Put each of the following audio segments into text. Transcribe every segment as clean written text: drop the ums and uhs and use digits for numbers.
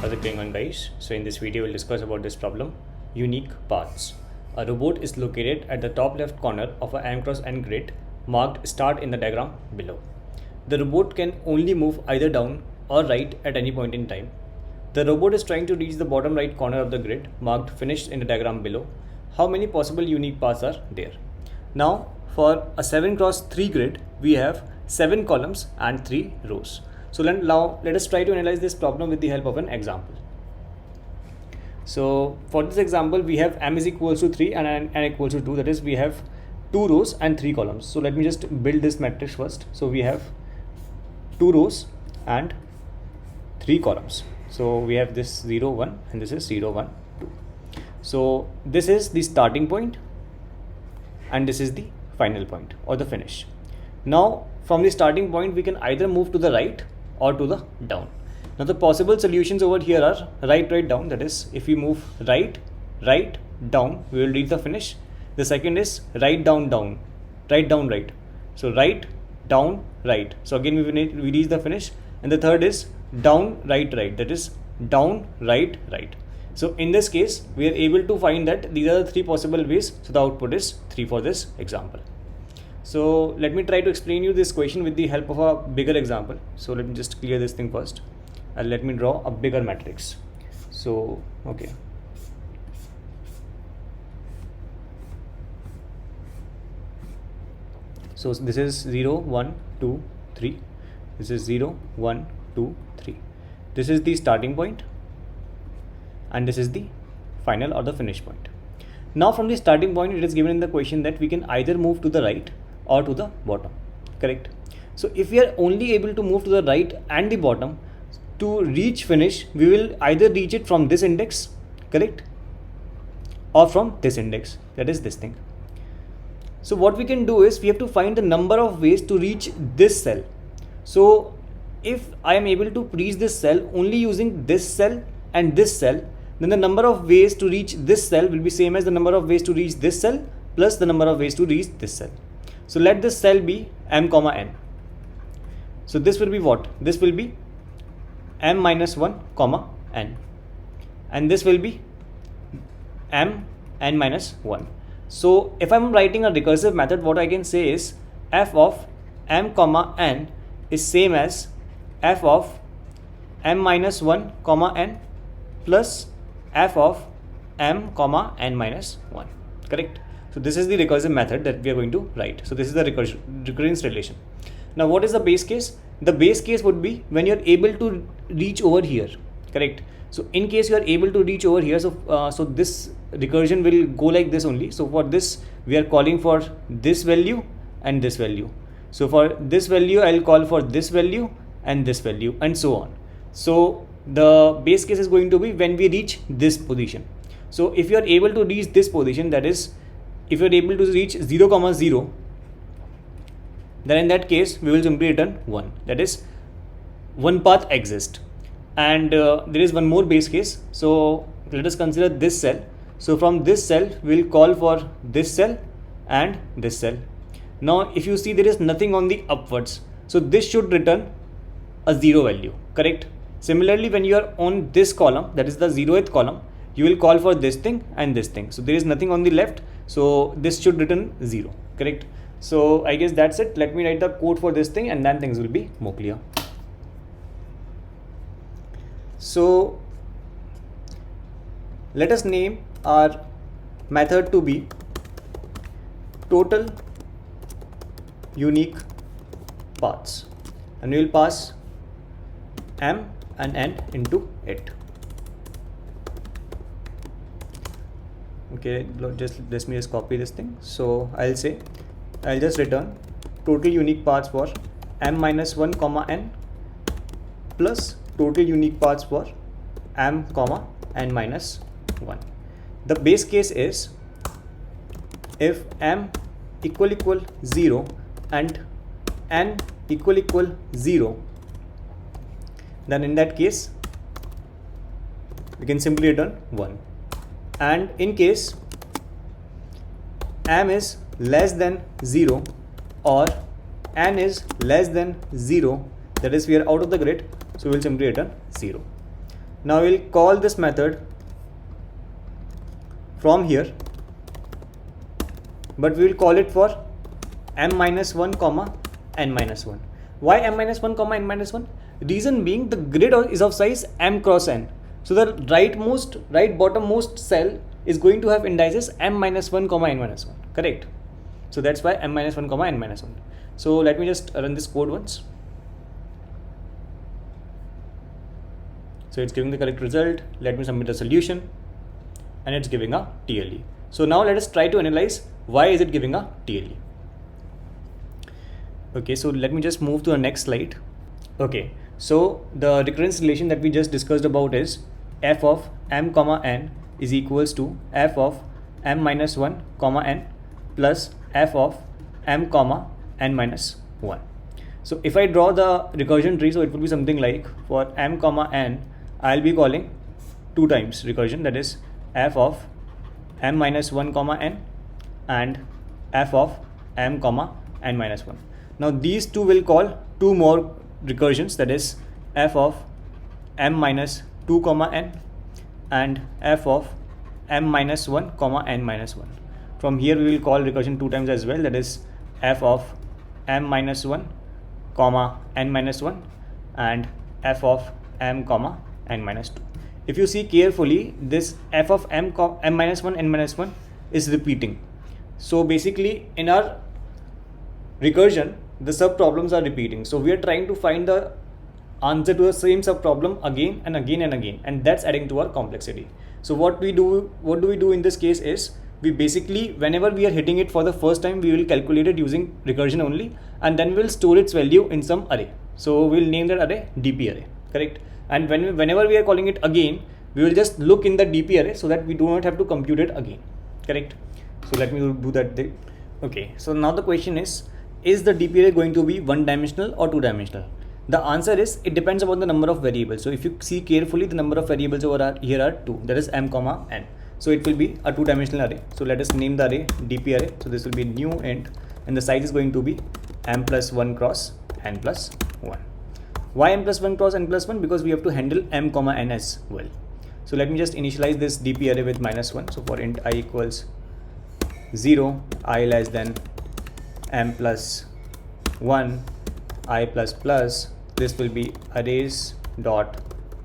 How's it going on, guys? So in this video we'll discuss about this problem, unique paths. A robot is located at the top left corner of a n cross n grid marked start in the diagram below. The robot can only move either down or right at any point in time. The robot is trying to reach the bottom right corner of the grid marked finished in the diagram below. How many possible unique paths are there? Now for a 7 cross 3 grid we have 7 columns and 3 rows. So now let us try to analyze this problem with the help of an example. So for this example we have m is equals to 3 and n equals to 2, that is we have 2 rows and 3 columns. So let me just build this matrix first. So we have 2 rows and 3 columns. So we have this 0 1 and this is 0 1 2. So this is the starting point and this is the final point or the finish. Now from the starting point we can either move to the right or to the down. Now the possible solutions over here are right down, that is if we move right down we will reach the finish. The second is right down right. So right down right, so again we reach the finish. And the third is down right, that is down right. So in this case we are able to find that these are the 3 possible ways. So the output is 3 for this example. So let me try to explain you this question with the help of a bigger example. So let me just clear this thing first and let me draw a bigger matrix. So okay, so this is 0 1 2 3, this is 0 1 2 3. This is the starting point and this is the final or the finish point. Now from the starting point it is given in the question that we can either move to the right or to the bottom, correct? So if we are only able to move to the right and the bottom, to reach finish we will either reach it from this index, correct, or from this index, that is this thing. So what we can do is we have to find the number of ways to reach this cell. So if I am able to reach this cell only using this cell and this cell, then the number of ways to reach this cell will be same as the number of ways to reach this cell plus the number of ways to reach this cell. So let this cell be m comma n. So this will be what? This will be m minus 1 comma n, and this will be m n minus 1. So if I'm writing a recursive method, what I can say is f of m comma n is same as f of m minus 1 comma n plus f of m comma n minus 1, correct? So this is the recursive method that we are going to write. So this is the recurrence relation. Now what is the base case? The base case would be when you are able to reach over here, correct? So in case you are able to reach over here, so this recursion will go like this only. So for this we are calling for this value and this value. So for this value I will call for this value and this value and so on. So the base case is going to be when we reach this position. So if you are able to reach this position, that is if you are able to reach 0 comma 0, then in that case we will simply return 1, that is one path exists. And there is one more base case. So let us consider this cell. So from this cell we will call for this cell and this cell. Now if you see there is nothing on the upwards, so this should return a 0 value, correct? Similarly when you are on this column, that is the 0th column, you will call for this thing and this thing. So there is nothing on the left, so this should return 0, correct? So I guess that's it. Let me write the code for this thing and then things will be more clear. So let us name our method to be total unique paths, and we will pass m and n into it. Okay, just let me just copy this thing. So I'll just return total unique paths for m minus 1 comma n plus total unique paths for m comma n minus 1. The base case is if m equal 0 and n equal 0, then in that case we can simply return 1. And in case m is less than 0 or n is less than 0, that is we are out of the grid, so we will simply return 0. Now we'll call this method from here, but we will call it for m minus 1 comma n minus 1. Why m minus 1 comma n minus 1? Reason being, the grid is of size m cross n. So the right bottommost cell is going to have indices m minus 1 comma n minus 1. Correct? So that's why m minus 1 comma n minus 1. So let me just run this code once. So it's giving the correct result. Let me submit the solution, and it's giving a TLE. So now let us try to analyze why is it giving a TLE. Okay, so let me just move to the next slide. Okay, so the recurrence relation that we just discussed about is f of m comma n is equals to f of m minus 1 comma n plus f of m comma n minus 1. So if I draw the recursion tree, so it would be something like, for m comma n, I'll be calling 2 times recursion, that is f of m minus 1 comma n and f of m comma n minus 1. Now these two will call 2 more recursions, that is f of m minus 2 comma n and f of m minus 1 comma n minus 1. From here we will call recursion 2 times as well, that is f of m minus 1 comma n minus 1 and f of m comma n minus 2. If you see carefully, this f of m minus 1 n minus 1 is repeating. So basically in our recursion, the sub problems are repeating. So we are trying to find the answer to the same sub problem again and again and again, and that's adding to our complexity. So what do we do in this case is, we basically, whenever we are hitting it for the first time, we will calculate it using recursion only, and then we'll store its value in some array. So we'll name that array DP array, correct? And whenever we are calling it again, we will just look in the DP array so that we do not have to compute it again, correct? So let me do that there. Okay, so now the question is the DP array going to be 1-dimensional or 2-dimensional? The answer is, it depends upon the number of variables. So if you see carefully, the number of variables over here are 2, that is m comma n. So it will be a 2-dimensional array. So let us name the array DP array. So this will be new int, and the size is going to be m plus 1 cross n plus 1. Why m plus 1 cross n plus 1? Because we have to handle m comma n as well. So let me just initialize this DP array with -1. So for int I equals 0, I less than m plus 1, I plus plus, this will be arrays dot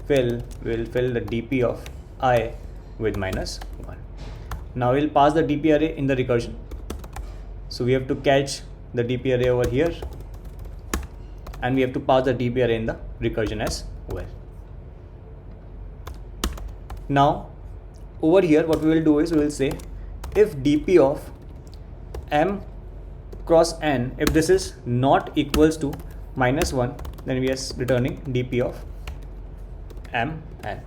fill, will fill the DP of I with -1. Now we'll pass the DP array in the recursion. So we have to catch the DP array over here, and we have to pass the DP array in the recursion as well. Now over here what we will do is, we will say if DP of m cross n, if this is not equals to -1, then we are returning DP of m n.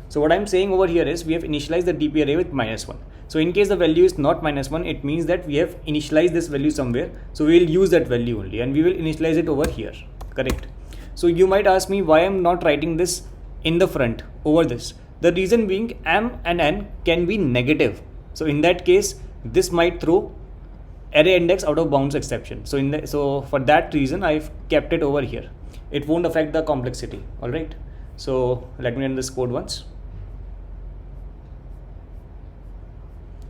So what I'm saying over here is, we have initialized the DP array with -1. So in case the value is not -1, it means that we have initialized this value somewhere. So we will use that value only, and we will initialize it over here, correct? So you might ask me why I'm not writing this in the front over this. The reason being, m and n can be negative. So in that case, this might throw array index out of bounds exception. So for that reason, I've kept it over here. It won't affect the complexity. All right. So let me run this code once.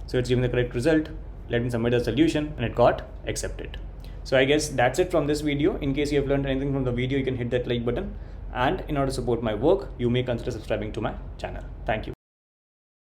So it's giving the correct result. Let me submit the solution, and it got accepted. So I guess that's it from this video. In case you have learned anything from the video, you can hit that like button. And in order to support my work, you may consider subscribing to my channel. Thank you.